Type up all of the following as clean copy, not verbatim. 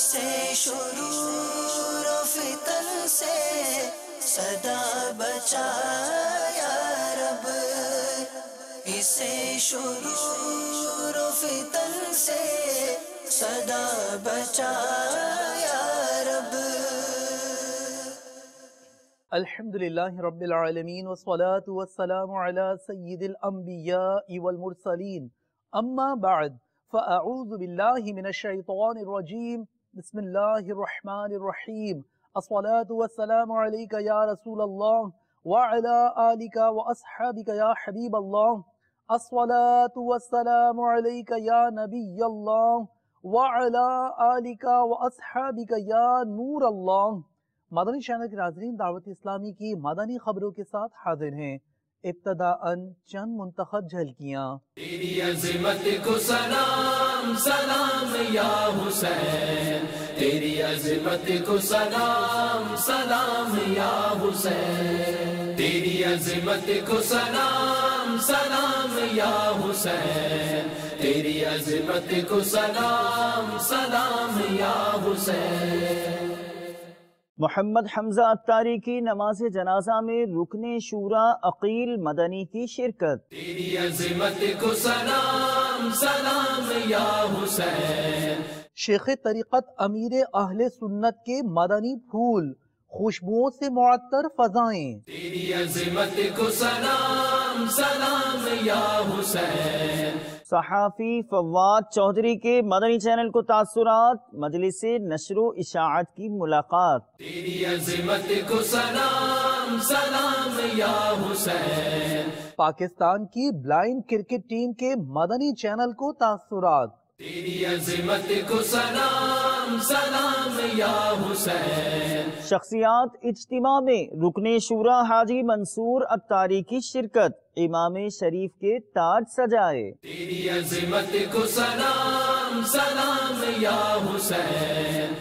اسے شرور و فتن سے صدا بچا یا رب، اسے شرور و فتن سے صدا بچا یا رب۔ الحمدللہ رب العالمین والصلاة والسلام علی سید الانبیاء والمرسلین، اما بعد فاعوذ باللہ من الشیطان الرجیم، بسم اللہ الرحمن الرحیم۔ الصلاة والسلام علیک یا رسول اللہ وعلی آلک واصحابک یا حبیب اللہ، الصلاة والسلام علیک یا نبی اللہ وعلی آلک واصحابک یا نور اللہ۔ مدنی چینل کے ناظرین، دعوت اسلامی کی مدنی خبروں کے ساتھ حاضر ہیں۔ ابتداءً چند منتخب جھلکیاں۔ تیری عظمت کو سلام سلام یا حسین، تیری عظمت کو سلام سلام یا حسین، تیری عظمت کو سلام سلام یا حسین، تیری عظمت کو سلام سلام یا حسین۔ محمد حمزہ عطاری کی نماز جنازہ میں رکن شورا عقیل مدنی کی شرکت۔ تیری عظمت کو سلام سلام یا حسین۔ شیخ طریقت امیر اہل سنت کے مدنی پھول، خوشبوؤں سے معطر فضائیں۔ تیری عظمت کو سلام سلام یا حسین۔ صحافی فواد چودھری کے مدنی چینل کو تاثرات، مجلس نشر و اشاعت کی ملاقات۔ تیری عظمت کو سلام سلام یا حسین۔ پاکستان کی بلائنڈ کرکٹ ٹیم کے مدنی چینل کو تاثرات۔ تیری عظمت کو سلام سلام یا حسین۔ شخصیات اجتماع میں رکن شورا حاجی منصور عطاری کی شرکت، امام شریف کے تاج سجائے۔ تیری عظمت کو سلام سلام یا حسین۔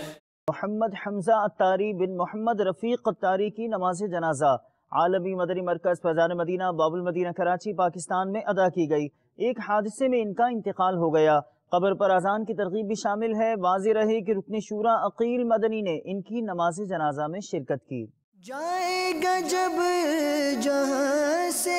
محمد حمزہ عطاری بن محمد رفیق عطاری کی نماز جنازہ عالمی مدنی مرکز فیضان مدینہ باب المدینہ کراچی پاکستان میں ادا کی گئی۔ ایک حادثے میں ان کا انتقال ہو گیا۔ قبر پر اذان کی ترغیب بھی شامل ہے۔ واضح رہے کہ رکن شورا عقیل مدنی نے ان کی نماز جنازہ میں شرکت کی۔ جائے گا جب جہاں سے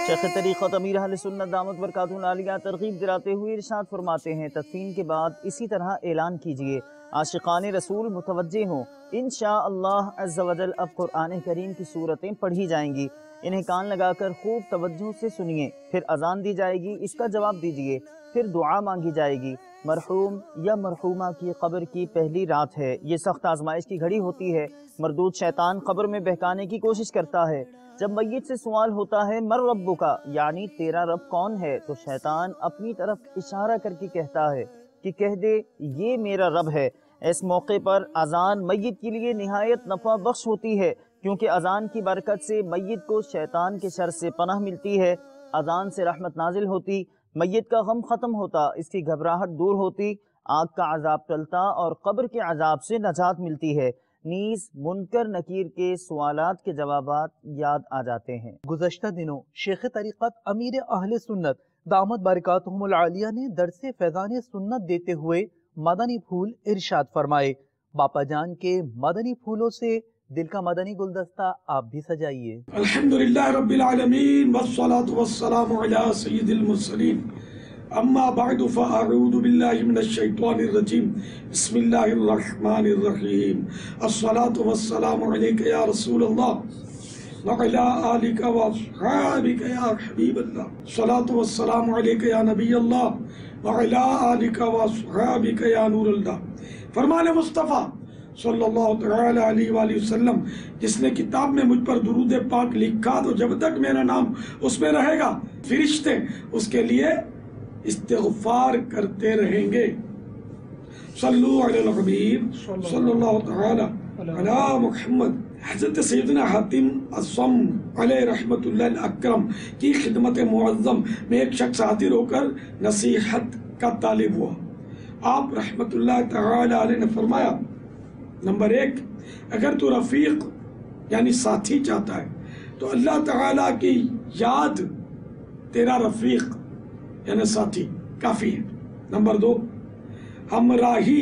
شیخ طریقت امیر اہل سنت دامت برکاتہ العالیہ ترغیب دلاتے ہوئے ارشاد فرماتے ہیں، تدفین کے بعد اسی طرح اعلان کیجئے، عاشقان رسول متوجہ ہوں، انشاءاللہ عز و جل اب قرآن کریم کی صورتیں پڑھی جائیں گی، انہیں کان لگا کر خوب توجہ سے سنیے، پھر اذان دی جائے گی، اس کا جواب دیجئے، پھر دعا مانگی جائے گی۔ مرحوم یا مرحومہ کی قبر کی پہلی رات ہے، یہ سخت آزمائش کی گھڑی ہوتی ہے۔ مردود شیطان قبر میں بہکانے کی کوشش کرتا ہے۔ جب میت سے سوال ہوتا ہے مر ربک کا، یعنی تیرا رب کون ہے، تو شیطان اپنی طرف اشارہ کر کے کہتا ہے کہ کہہ دے یہ میرا رب ہے۔ اس موقع پر اذان میت کے لیے نہایت نفع بخش ہوتی ہے، کیونکہ اذان کی برکت سے میت کو شیطان کے شر سے پناہ ملتی ہے، اذان سے رحمت نازل ہوتی، میت کا غم ختم ہوتا، اس کی گھبراہٹ دور ہوتی، آگ کا عذاب ٹلتا اور قبر کے عذاب سے نجات ملتی ہے، نیز منکر نکیر کے سوالات کے جوابات یاد آ جاتے ہیں۔ گزشتہ دنوں شیخ طریقت امیر اہل سنت دامت برکاتہم العالیہ نے درس فیضان سنت دیتے ہوئے مدنی پھول ارشاد فرمائے۔ باپا جان کے مدنی پھولوں سے دل کا مدنی گلدستہ آپ بھی سجائیے۔ الحمدللہ رب العالمین والصلاة والسلام علی سید المرسلین، اما بعد فاعوذ باللہ من الشیطان الرجیم، بسم اللہ الرحمن الرحیم، الصلاة والسلام علیک یا رسول اللہ وعلی آلک واصحابک یا حبیب اللہ، الصلاة والسلام علیک یا نبی اللہ وعلی آلک واصحابک یا نور اللہ۔ فرمان مصطفیٰ صلی اللہ تعالی علیہ وآلہ وسلم، جس نے کتاب میں مجھ پر درود پاک لکھا تو جب تک میرا نام اس میں رہے گا فرشتے اس کے لیے استغفار کرتے رہیں گے۔ صلو علی الحبیب صلی اللہ تعالی علی محمد۔ حضرت سیدنا حاتم الصم علیہ رحمت اللہ الاکرم کی خدمت معظم میں ایک شخص حاضر ہو کر نصیحت کا طالب ہوا۔ آپ رحمت اللہ تعالی علیہ نے فرمایا، نمبر 1، اگر تو رفیق یعنی ساتھی چاہتا ہے تو اللہ تعالیٰ کی یاد تیرا رفیق یعنی ساتھی کافی ہے۔ نمبر 2، ہمراہی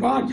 5,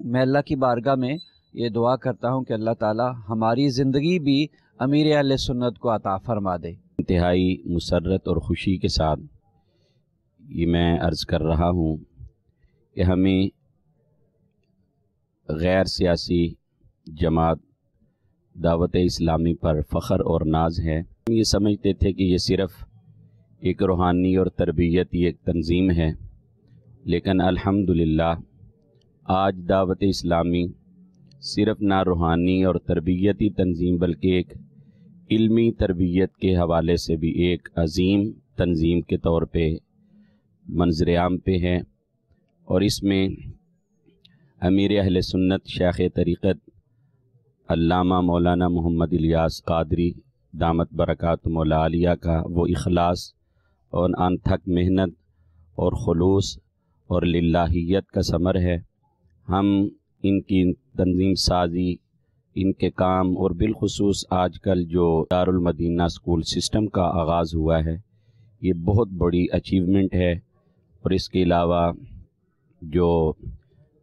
میں اللہ کی بارگاہ میں یہ دعا کرتا ہوں کہ اللہ تعالی ہماری زندگی بھی امیر اہل سنت کو عطا فرما دے۔ انتہائی مسرت اور خوشی کے ساتھ یہ میں عرض کر رہا ہوں کہ ہمیں غیر سیاسی جماعت دعوت اسلامی پر فخر اور ناز ہے۔ ہم یہ سمجھتے تھے کہ یہ صرف ایک روحانی اور تربیتی ایک تنظیم ہے، لیکن الحمدللہ آج دعوت اسلامی صرف نہ روحانی اور تربیتی تنظیم بلکہ ایک علمی تربیت کے حوالے سے بھی ایک عظیم تنظیم کے طور پہ منظر عام پہ ہے، اور اس میں امیر اہل سنت شیخ طریقت علامہ مولانا محمد الیاس قادری دامت برکات مولا عالیہ کا وہ اخلاص اور انتھک محنت اور خلوص اور للہیت کا ثمر ہے۔ ہم ان کی تنظیم سازی، ان کے کام اور بالخصوص آج کل جو دارالمدینہ اسکول سسٹم کا آغاز ہوا ہے، یہ بہت بڑی اچیومنٹ ہے، اور اس کے علاوہ جو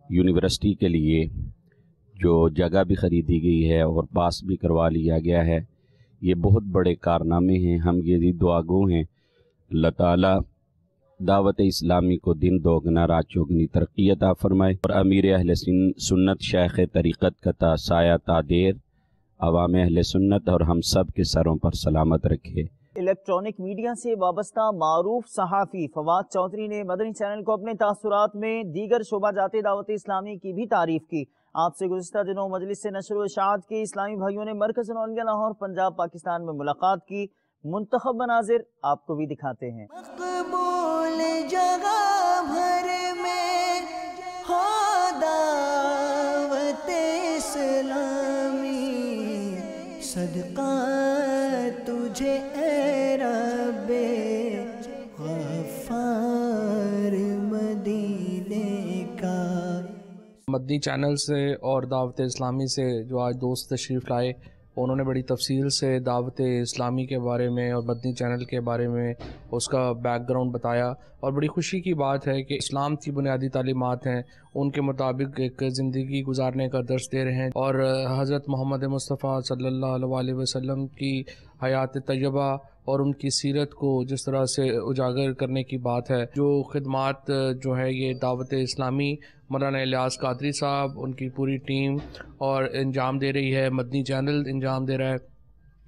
یونیورسٹی کے لیے جو جگہ بھی خریدی گئی ہے اور پاس بھی کروا لیا گیا ہے، یہ بہت بڑے کارنامے ہیں۔ ہم یہ دعا گو ہیں اللہ تعالیٰ دعوت اسلامی کو دن دوگنا رات چوگنی ترقی عطا فرمائے، اور امیر اہل سنت شیخ طریقت کا سایہ تادیر عوام اہل سنت اور ہم سب کے سروں پر سلامت رکھے۔ الیکٹرانک میڈیا سے وابستہ معروف صحافی فواد چودھری نے مدنی چینل کو اپنے تاثرات میں دیگر شعبہ جات دعوت اسلامی کی بھی تعریف کی۔ آپ سے گزشتہ دنوں مجلس سے نشر و اشاعت کے اسلامی بھائیوں نے مرکز نولیہ لاہور پنجاب پاکستان میں ملاقات کی۔ منتخب مناظر آپ کو بھی دکھاتے ہیں۔ مقبول جگہ بھر میں ہو دعوت اسلامی، صدقہ تجھے اے رب غفار مدینے کا۔ مدنی چینل سے اور دعوت اسلامی سے جو آج دوست تشریف لائے، انہوں نے بڑی تفصیل سے دعوت اسلامی کے بارے میں اور مدنی چینل کے بارے میں اس کا بیک گراؤنڈ بتایا، اور بڑی خوشی کی بات ہے کہ اسلام کی بنیادی تعلیمات ہیں ان کے مطابق ایک زندگی گزارنے کا درس دے رہے ہیں، اور حضرت محمد مصطفیٰ صلی اللہ علیہ وسلم کی حیات طیبہ اور ان کی سیرت کو جس طرح سے اجاگر کرنے کی بات ہے۔ جو خدمات جو ہے یہ دعوت اسلامی مولانا الیاس قادری صاحب، ان کی پوری ٹیم اور انجام دے رہی ہے، مدنی چینل انجام دے رہا ہے،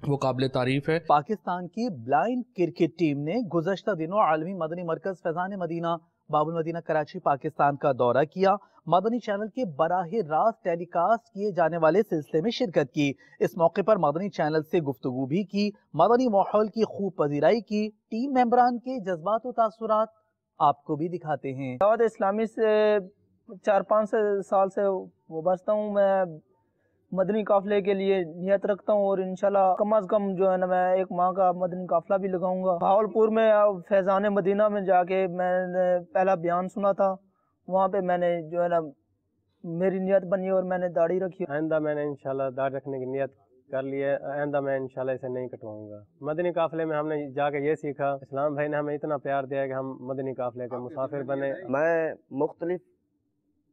وہ قابل تعریف ہے۔ پاکستان کی بلائنڈ کرکٹ ٹیم نے گزشتہ دنوں عالمی مدنی مرکز فیضان مدینہ باب المدینہ کراچی پاکستان کا دورہ کیا، مدنی چینل کے براہ راست ٹیلی کاسٹ کیے جانے والے سلسلے میں شرکت کی۔ اس موقع پر مدنی چینل سے گفتگو بھی کی، مدنی ماحول کی خوب پذیرائی کی۔ ٹیم ممبران کے جذبات و تاثرات آپ کو بھی دکھاتے ہیں۔ دعوت اسلامی سے 4-5 سال سے وابستہ ہوں، میں مدنی قافلے کے لیے نیت رکھتا ہوں، اور انشاءاللہ کم از کم جو ہے نا میں 1 ماہ کا مدنی قافلہ بھی لگاؤں گا۔ بہاولپور میں فیضان مدینہ میں جا کے میں نے پہلا بیان سنا تھا، وہاں پہ میں نے جو ہے نا میری نیت بنی اور میں نے داڑھی رکھی۔ آئندہ میں نے انشاءاللہ داڑھی رکھنے کی نیت کر لی ہے، آئندہ میں انشاءاللہ اسے نہیں کٹواؤں گا۔ مدنی قافلے میں ہم نے جا کے یہ سیکھا، اسلام بھائی نے ہمیں اتنا پیار دیا کہ ہم مدنی قافلے کے مسافر بنے۔ میں مختلف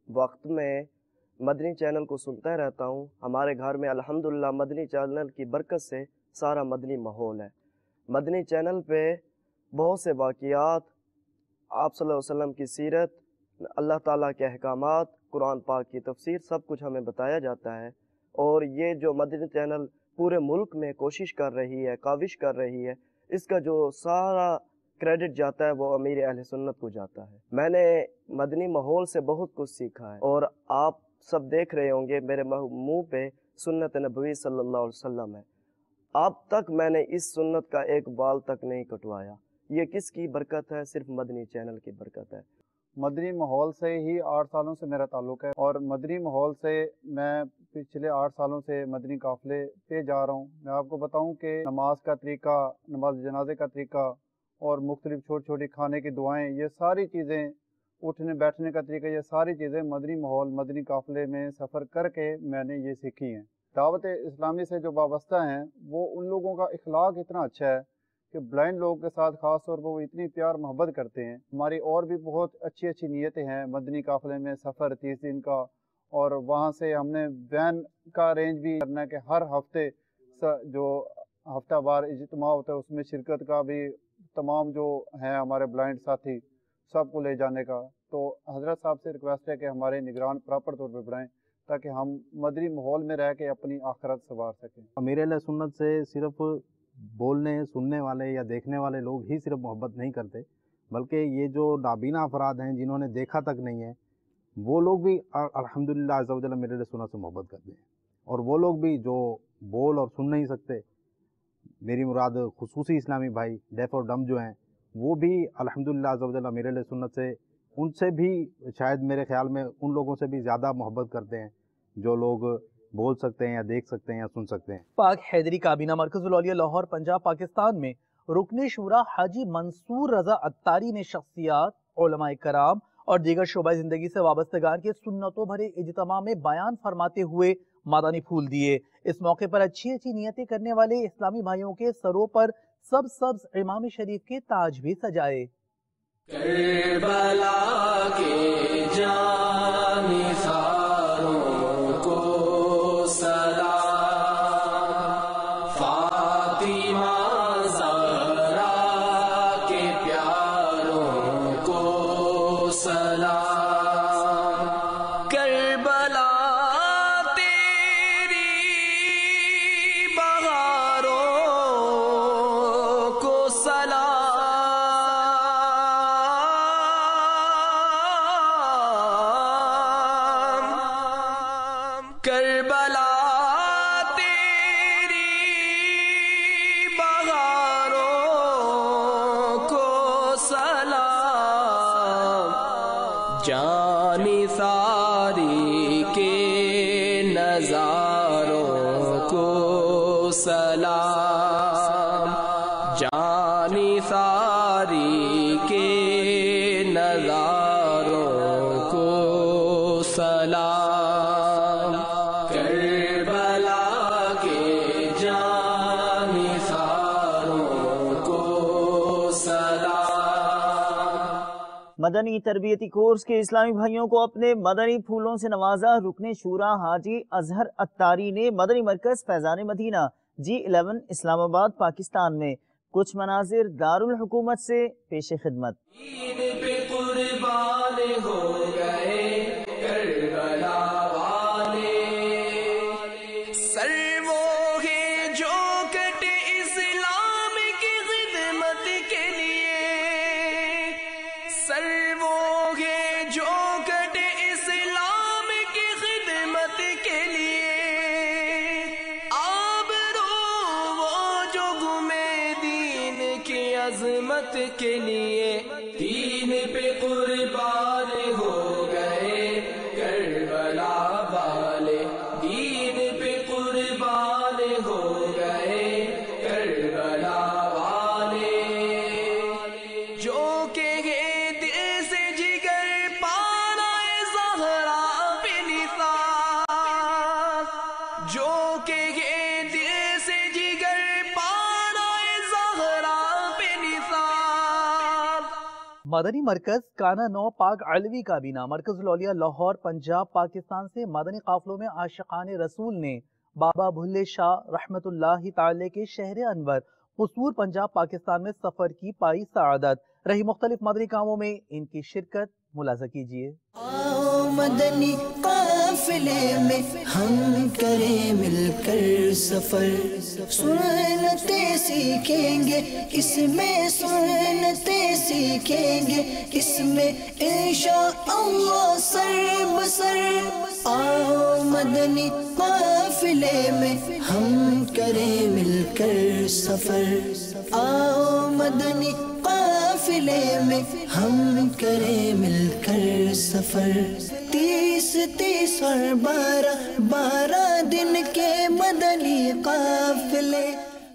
وقت میں مدنی چینل کو سنتا رہتا ہوں۔ ہمارے گھر میں الحمدللہ مدنی چینل کی برکت سے سارا مدنی ماحول ہے۔ مدنی چینل پہ بہت سے واقعات، آپ صلی اللہ علیہ وسلم کی سیرت، اللہ تعالیٰ کے احکامات، قرآن پاک کی تفسیر سب کچھ ہمیں بتایا جاتا ہے، اور یہ جو مدنی چینل پورے ملک میں کوشش کر رہی ہے، کاوش کر رہی ہے، اس کا جو سارا کریڈٹ جاتا ہے وہ امیر اہل سنت کو جاتا ہے۔ میں نے مدنی ماحول سے بہت کچھ سیکھا ہے، اور آپ سب دیکھ رہے ہوں گے میرے منہ پہ سنت نبوی صلی اللہ علیہ وسلم ہے۔ اب تک میں نے اس سنت کا ایک بال تک نہیں کٹوایا۔ یہ کس کی برکت ہے؟ صرف مدنی چینل کی برکت ہے۔ مدنی ماحول سے ہی 8 سالوں سے میرا تعلق ہے، اور مدنی ماحول سے میں پچھلے 8 سالوں سے مدنی قافلے پہ جا رہا ہوں۔ میں آپ کو بتاؤں کہ نماز کا طریقہ، نماز جنازے کا طریقہ، اور مختلف چھوٹی چھوٹی کھانے کی دعائیں، یہ ساری چیزیں، اٹھنے بیٹھنے کا طریقہ، یہ ساری چیزیں مدنی ماحول، مدنی قافلے میں سفر کر کے میں نے یہ سیکھی ہیں۔ دعوت اسلامی سے جو وابستہ ہیں وہ ان لوگوں کا اخلاق اتنا اچھا ہے کہ بلائنڈ لوگوں کے ساتھ خاص طور پر وہ اتنی پیار محبت کرتے ہیں۔ ہماری اور بھی بہت اچھی اچھی نیتیں ہیں مدنی قافلے میں سفر 30 دن کا، اور وہاں سے ہم نے وین کا ارینج بھی کرنا ہے کہ ہر ہفتے جو ہفتہ وار اجتماع ہوتا ہے اس میں شرکت کا بھی تمام جو ہیں ہمارے بلائنڈ ساتھی سب کو لے جانے کا. تو حضرت صاحب سے ریکویسٹ ہے کہ ہمارے نگران پراپر طور پہ بڑھائیں تاکہ ہم مدنی ماحول میں رہ کے اپنی آخرت سنوار سکیں. امیر اہل سنت سے صرف بولنے سننے والے یا دیکھنے والے لوگ ہی صرف محبت نہیں کرتے، بلکہ یہ جو نابینا افراد ہیں جنہوں نے دیکھا تک نہیں ہے وہ لوگ بھی الحمدللہ عز و جل امیر اہل سنت سے محبت کرتے ہیں. اور وہ لوگ بھی جو بول اور سن نہیں سکتے، میری مراد خصوصی اسلامی بھائی ڈیف اور ڈم جو ہیں، وہ بھی الحمدللہ عز و جل امیر اہل سنت سے ان سے بھی شاید میرے خیال میں ان لوگوں سے بھی زیادہ محبت کرتے ہیں جو لوگ بول سکتے ہیں یا دیکھ سکتے ہیں یا سن سکتے ہیں. پاک حیدری کابینہ مرکز الاولیاء لاہور پنجاب پاکستان میں رکن شورا حاجی منصور رضا عطاری نے شخصیات، علماء کرام اور دیگر شعبہ زندگی سے وابستگان کے سنتوں بھرے اجتماع میں بیان فرماتے ہوئے مادانی پھول دیے. اس موقع پر اچھی اچھی نیتیں کرنے والے اسلامی بھائیوں کے سروں پر سبز امام شریف کے تاج بھی سجائے. کربلا کے جانثاروں کو سلام، فاطمہ زہرا کے پیاروں کو سلام، کربلا تیری بہاروں کو سلام، کربلا تیری بہاروں کو سلام، جانثاری کے نظاروں کو سلام، جانثاری کے نظاروں کو سلام، کربلا کے جانثاروں کو سلام. مدنی تربیتی کورس کے اسلامی بھائیوں کو اپنے مدنی پھولوں سے نوازا رکن شورا حاجی اظہر عطاری نے مدنی مرکز فیضان مدینہ G11 اسلام آباد پاکستان میں. کچھ مناظر دارالحکومت سے پیش خدمت. دین پہ قربان ہو گئے کربلا والے، سر وہ ہے جو کٹے اسلام کی خدمت کے لیے، سر وہ ہے جو کٹے اسلام کی خدمت کے لیے، آبرو وہ جو گمے دین کی عظمت کے لیے، دین پہ قربان ہو گئے کربلا والے، دین پہ قربان ہو گئے کربلا والے، جو کہ دل سے جگر پانا زہرا پہ نثار، جو کہ دل سے جگر پانا زہرا پہ نثار. مدنی مرکز کانا نو پاک علوی کابینہ مرکز الاولیاء لاہور پنجاب پاکستان سے مدنی قافلوں میں عاشقان رسول نے بابا بھلے شاہ رحمت اللہ تعالی کے شہر انور قصور پنجاب پاکستان میں سفر کی پائی سعادت. رہی مختلف مدنی کاموں میں ان کی شرکت ملاحظہ کیجیے. آؤ مدنی قافلے میں ہم کریں مل کر سفر، سنتیں سیکھیں گے اس میں، سنتیں سیکھیں گے اس میں انشاءاللہ سر بسر. آؤ مدنی قافلے میں ہم کریں مل کر سفر، آؤ مدنی قافلے میں ہم کریں مل کر سفر. 30 اور 12 دن کے مدنی قافلے.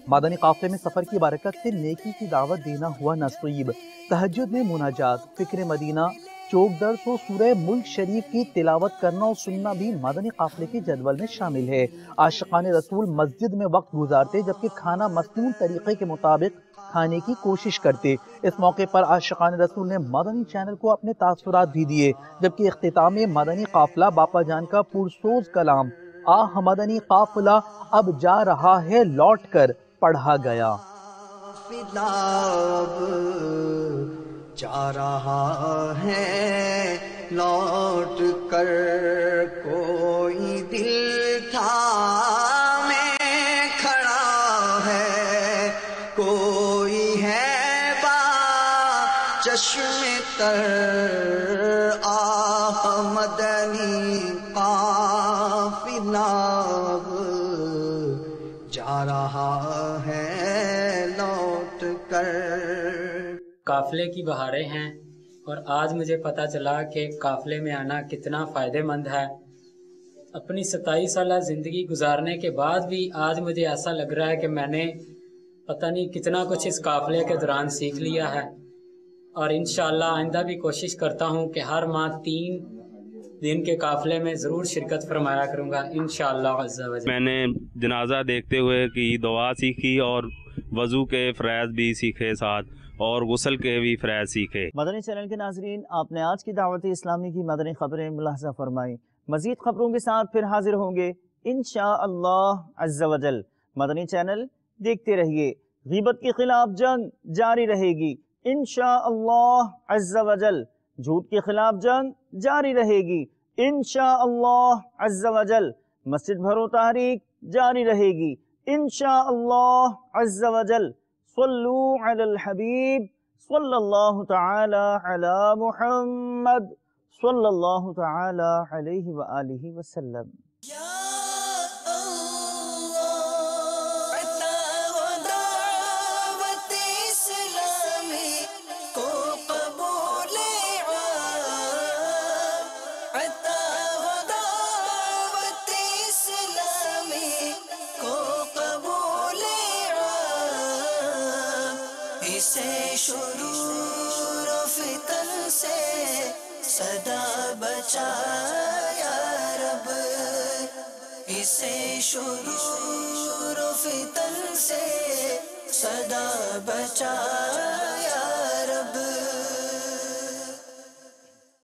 مدنی قافلے میں سفر کی برکت سے نیکی کی دعوت دینا ہوا نصیب. تہجد میں مناجات، فکر مدینہ، چوک درس و سورہ ملک شریف کی تلاوت کرنا اور سننا بھی مدنی قافلے کے جدول میں شامل ہے۔ عاشقان رسول مسجد میں وقت گزارتے جبکہ کھانا مسنون طریقے کے مطابق کھانے کی کوشش کرتے۔ اس موقع پر عاشقان رسول نے مدنی چینل کو اپنے تاثرات بھی دیے، جبکہ اختتام مدنی قافلہ باپا جان کا پرسوز کلام آہ مدنی قافلہ اب جا رہا ہے لوٹ کر پڑھا گیا۔ جا رہا ہے لوٹ کر، کوئی دل تھامے کھڑا ہے، کوئی ہے با چشم تر، آہ مدنی قافلہ جا رہا ہے لوٹ کر۔ قافلے کی بہاریں ہیں اور آج مجھے پتہ چلا کہ قافلے میں آنا کتنا فائدہ مند ہے۔ اپنی 27 سالہ زندگی گزارنے کے بعد بھی آج مجھے ایسا لگ رہا ہے کہ میں نے پتہ نہیں کتنا کچھ اس قافلے کے دوران سیکھ لیا ہے، اور انشاءاللہ آئندہ بھی کوشش کرتا ہوں کہ ہر ماہ 3 دن کے قافلے میں ضرور شرکت فرمایا کروں گا انشاءاللہ عز و جل۔ میں نے جنازہ دیکھتے ہوئے کی دعا سیکھی اور وضو کے فرائض بھی سیکھے، ساتھ اور غسل کے بھی فرائض سیکھے۔ مدنی چینل کے ناظرین، آپ نے آج کی دعوت اسلامی کی مدنی خبریں ملاحظہ فرمائی۔ مزید خبروں کے ساتھ پھر حاضر ہوں گے انشاءاللہ عز و جل۔ مدنی چینل دیکھتے رہیے۔ غیبت کے خلاف جنگ جاری رہے گی انشاءاللہ عز و جل۔ جھوٹ کے خلاف جنگ جاری رہے گی انشاءاللہ عز و جل۔ مسجد بھرو تحریک جاری رہے گی انشاءاللہ عز و جل۔ صلو علی الحبیب صلی اللہ تعالی علی محمد صلی اللہ تعالی علیہ وآلہ وسلم۔ شرور و فتن سے صدا بچا یا رب، اسے شرور و فتن سے صدا بچا یا